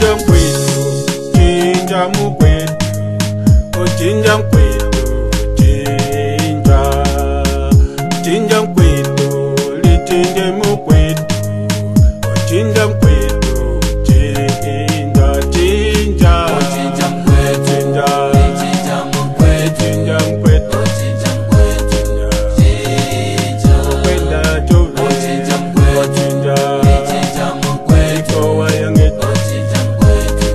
Ochinja mkwetu, chinja mkwetu, ochinja mkwetu, chinja. Ochinja mkwetu, lichinje mkwetu, ochinja mkwetu, chinja, chinja. Ochinja mkwetu, Chinja, lichinja mkwetu, chinja mkwetu, ochinja mkwetu, chinja. kwenda chove, Ochinja mkwetu, ochinja, lichinja mkwetu, ikowa yangetu, ochinja mkwetu,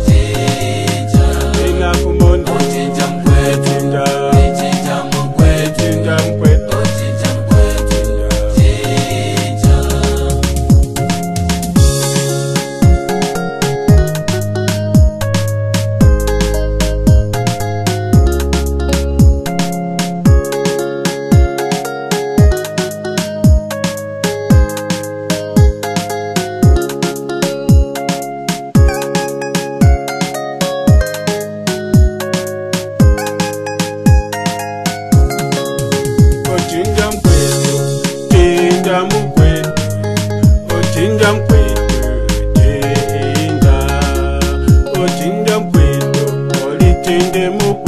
chinja. ina kumondo, Ochinja mkwetu, chinja, lichinja mkwetu, chinja mkwetu. ochinja mkwetu, chinja. Ochinja mkwetu, chinja mkwetu, ochinja mkwetu, chinja. Ochinja mkwetu, olichinje mkwetu.